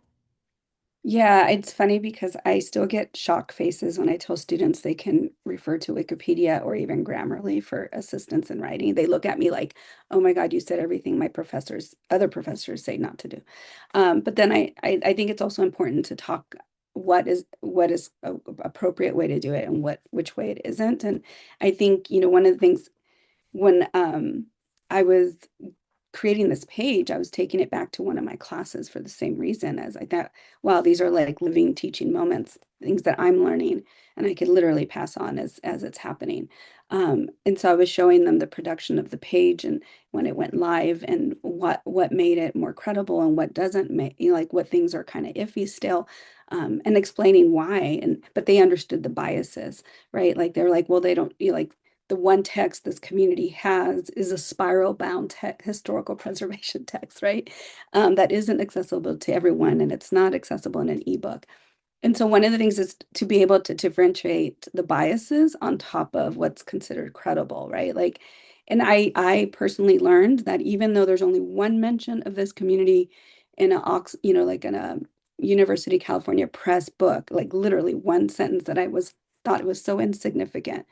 Yeah, it's funny because I still get shock faces when I tell students they can refer to Wikipedia or even Grammarly for assistance in writing. They look at me like, "Oh my God, you said everything my other professors say not to do." But then I think it's also important to talk what is a appropriate way to do it and which way it isn't. And I think, one of the things when I was creating this page, I was taking it back to one of my classes for the same reason, as I thought, wow, these are like living teaching moments. things that I'm learning, and I could literally pass on as it's happening. And so I was showing them the production of the page and when it went live and what made it more credible and what doesn't make, like what things are kind of iffy still, and explaining why. But they understood the biases, right? Like they're like, well, they don't, like the one text this community has is a spiral bound historical preservation text, right? That isn't accessible to everyone, and it's not accessible in an ebook. And so one of the things is to be able to differentiate the biases on top of what's considered credible, right? Like, and I personally learned that even though there's only one mention of this community in like in a University of California Press book, like literally one sentence that I was thought it was so insignificant,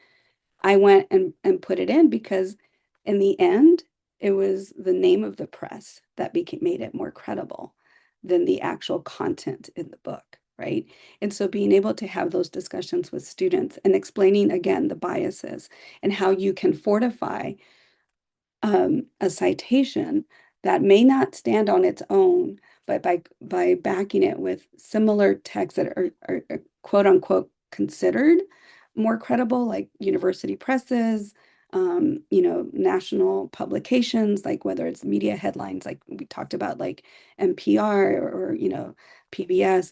I went and put it in because in the end, it was the name of the press that made it more credible than the actual content in the book, right? And so being able to have those discussions with students and explaining again the biases and how you can fortify a citation that may not stand on its own, but by backing it with similar texts that are quote unquote considered more credible, like university presses, national publications, like whether it's media headlines, like we talked about, like NPR or PBS,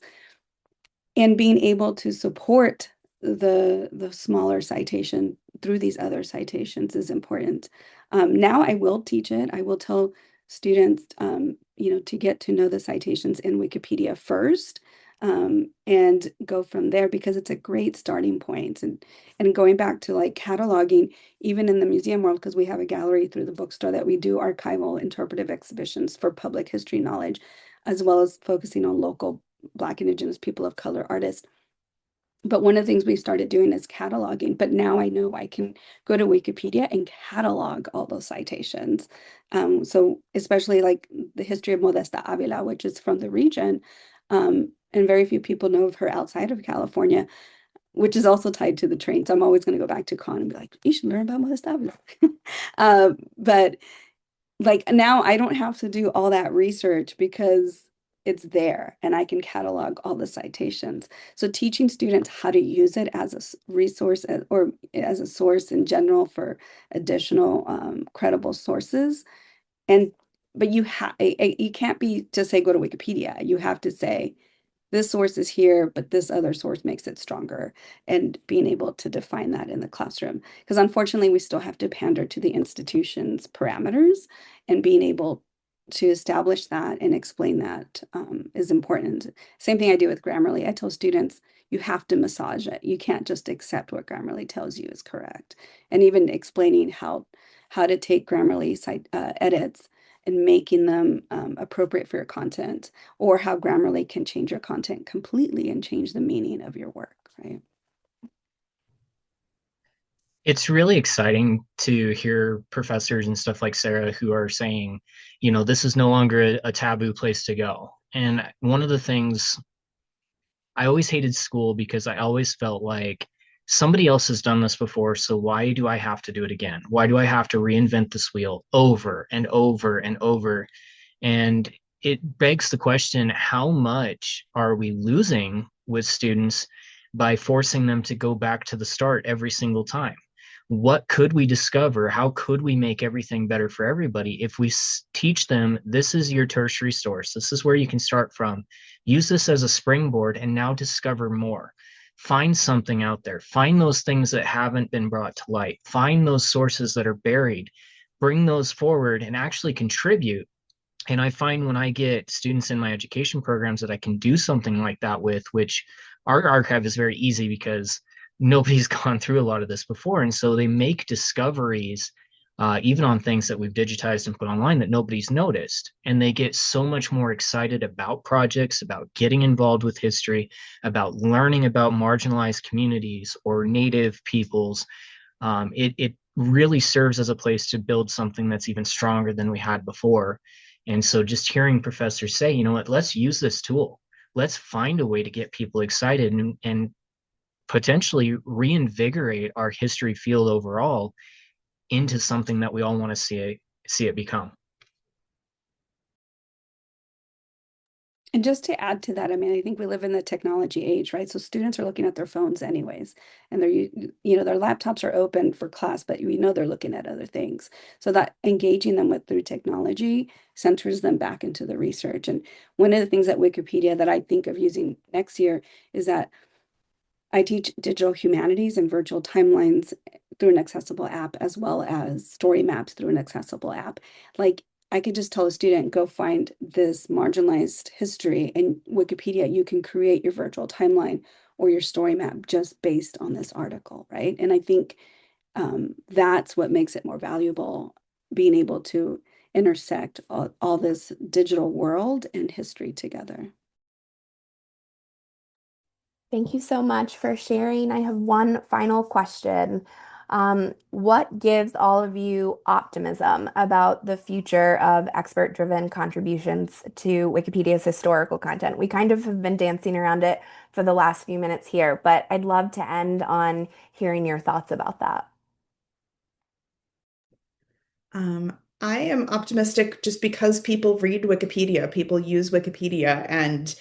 and being able to support the smaller citation through these other citations is important. Now I will teach it. I will tell students, to get to know the citations in Wikipedia first, and go from there because it's a great starting point. And going back to like cataloging, even in the museum world, because we have a gallery through the bookstore that we do archival interpretive exhibitions for public history knowledge, as well as focusing on local Black, Indigenous, people of color artists. But one of the things we started doing is cataloging. But now I know I can go to Wikipedia and catalog all those citations. So especially like the history of Modesta Avila, which is from the region, and very few people know of her outside of California, which is also tied to the train. So I'm always going to go back to Con and be like, you should learn about Modesta Avila. But like now I don't have to do all that research because it's there and I can catalog all the citations. So teaching students how to use it as a resource or as a source in general for additional credible sources. And but you can't be just say go to Wikipedia. You have to say this source is here, but this other source makes it stronger, and being able to define that in the classroom. Because unfortunately, we still have to pander to the institution's parameters, and being able to establish that and explain that is important. Same thing I do with Grammarly. I tell students, you have to massage it. You can't just accept what Grammarly tells you is correct. And even explaining how to take Grammarly edits and making them appropriate for your content, or how Grammarly can change your content completely and change the meaning of your work, right? It's really exciting to hear professors and stuff like Sarah who are saying, this is no longer a taboo place to go. And one of the things I always hated school because I always felt like somebody else has done this before, so why do I have to do it again? Why do I have to reinvent this wheel over and over and over? And it begs the question, how much are we losing with students by forcing them to go back to the start every single time? What could we discover? How could we make everything better for everybody if we teach them this is your tertiary source? This is where you can start from. Use this as a springboard and now discover more. Find something out there. Find those things that haven't been brought to light. Find those sources that are buried. Bring those forward and actually contribute. And I find when I get students in my education programs that I can do something like that with, which our archive is very easy because nobody's gone through a lot of this before. And so they make discoveries, even on things that we've digitized and put online that nobody's noticed. And they get so much more excited about projects, about getting involved with history, about learning about marginalized communities or Native peoples. It really serves as a place to build something that's even stronger than we had before. And so just hearing professors say, you know what, let's use this tool. Let's find a way to get people excited and potentially reinvigorate our history field overall into something that we all want to see it become. And just to add to that, I mean, I think we live in the technology age, right? So students are looking at their phones anyways, and their laptops are open for class, but we know they're looking at other things. So that engaging them with through technology centers them back into the research. And one of the things at Wikipedia that I think of using next year is that I teach digital humanities and virtual timelines through an accessible app, as well as story maps through an accessible app. Like, I could just tell a student, go find this marginalized history in Wikipedia. You can create your virtual timeline or your story map just based on this article, right? And I think that's what makes it more valuable, being able to intersect all this digital world and history together. Thank you so much for sharing. I have one final question. What gives all of you optimism about the future of expert-driven contributions to Wikipedia's historical content? We kind of have been dancing around it for the last few minutes here, but I'd love to end on hearing your thoughts about that. I am optimistic just because people read Wikipedia, people use Wikipedia, and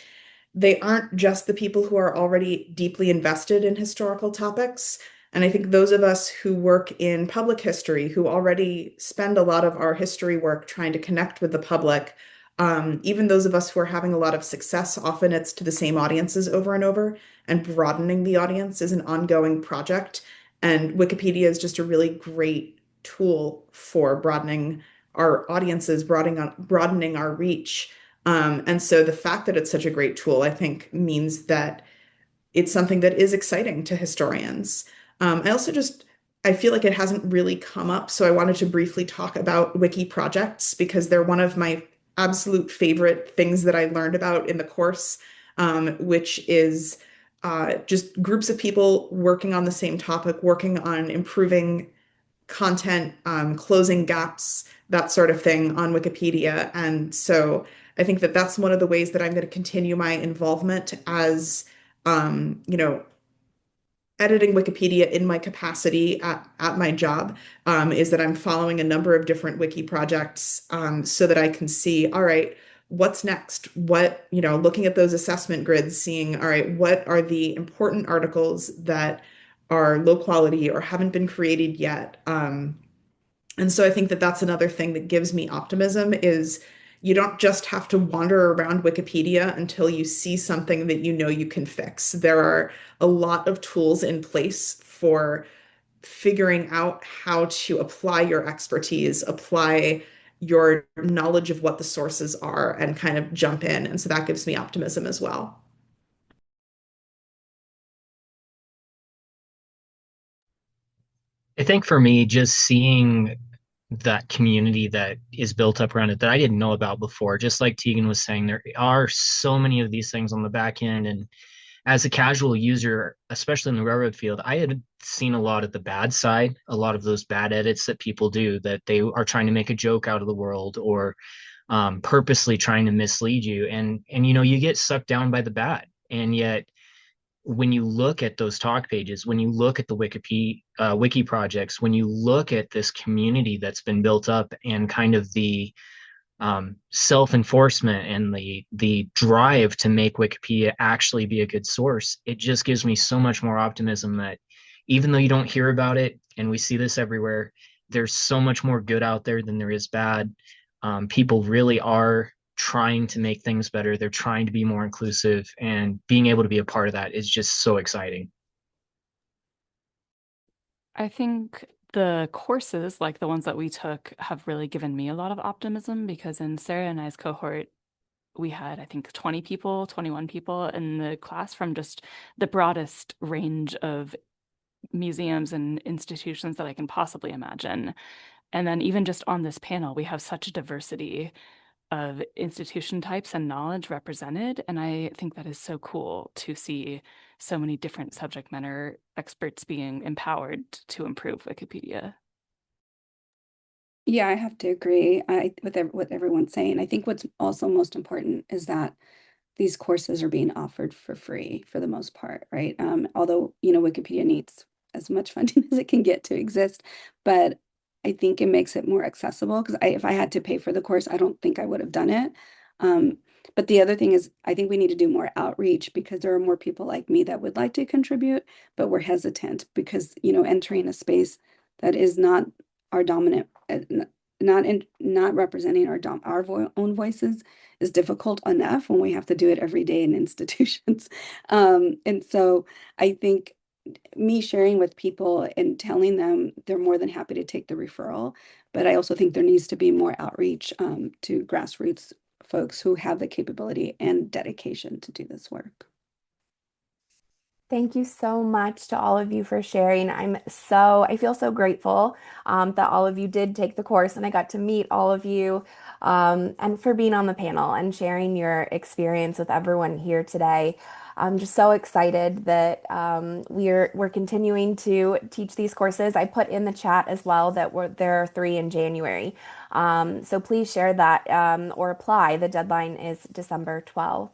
they aren't just the people who are already deeply invested in historical topics. And I think those of us who work in public history, who already spend a lot of our history work trying to connect with the public, even those of us who are having a lot of success, often it's to the same audiences over and over, and broadening the audience is an ongoing project. And Wikipedia is just a really great tool for broadening our audiences, broadening our reach. And so the fact that it's such a great tool, I think, means that it's something that is exciting to historians. I feel like it hasn't really come up, so I wanted to briefly talk about wiki projects because they're one of my absolute favorite things that I learned about in the course, which is just groups of people working on the same topic, working on improving content, closing gaps, that sort of thing on Wikipedia. And so I think that that's one of the ways that I'm going to continue my involvement as, you know, editing Wikipedia in my capacity at my job, is that I'm following a number of different wiki projects, so that I can see, all right, what's next? Looking at those assessment grids, seeing, all right, what are the important articles that are low quality or haven't been created yet? And so I think that that's another thing that gives me optimism is you don't just have to wander around Wikipedia until you see something that you know you can fix. There are a lot of tools in place for figuring out how to apply your expertise, apply your knowledge of what the sources are, and kind of jump in. And so that gives me optimism as well. I think for me, just seeing that community that is built up around it that I didn't know about before, just like Tegan was saying, there are so many of these things on the back end. And as a casual user, especially in the railroad field, I had seen a lot of the bad side, a lot of those bad edits that people do, that they are trying to make a joke out of the world or purposely trying to mislead you. And you get sucked down by the bad. And yet when you look at those talk pages, when you look at the wiki projects, when you look at this community that's been built up and kind of the self-enforcement and the drive to make Wikipedia actually be a good source, it just gives me so much more optimism that even though you don't hear about it, and we see this everywhere, there's so much more good out there than there is bad. People really are trying to make things better. They're trying to be more inclusive, and being able to be a part of that is just so exciting. I think the courses, like the ones that we took, have really given me a lot of optimism because in Sarah and I's cohort, we had, I think, 20 people, 21 people in the class from just the broadest range of museums and institutions that I can possibly imagine. And then even just on this panel, we have such a diversity of institution types and knowledge represented. And I think that is so cool to see so many different subject matter experts being empowered to improve Wikipedia. Yeah, I have to agree with what everyone's saying. I think what's also most important is that these courses are being offered for free for the most part, right? Although, Wikipedia needs as much funding as it can get to exist, but I think it makes it more accessible because if I had to pay for the course, I don't think I would have done it. But the other thing is, I think we need to do more outreach because there are more people like me that would like to contribute, but we're hesitant because, entering a space that is not our dominant, not representing our own voices is difficult enough when we have to do it every day in institutions. And so I think me sharing with people and telling them they're more than happy to take the referral. But I also think there needs to be more outreach to grassroots folks who have the capability and dedication to do this work. Thank you so much to all of you for sharing. I feel so grateful that all of you did take the course and I got to meet all of you and for being on the panel and sharing your experience with everyone here today. I'm just so excited that we're continuing to teach these courses. I put in the chat as well that there are 3 in January. So please share that or apply. The deadline is December 12th.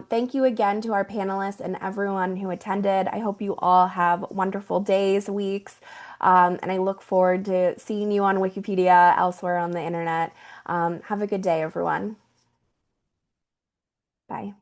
Thank you again to our panelists and everyone who attended. I hope you all have wonderful days, weeks, and I look forward to seeing you on Wikipedia, elsewhere on the internet. Have a good day, everyone. Bye.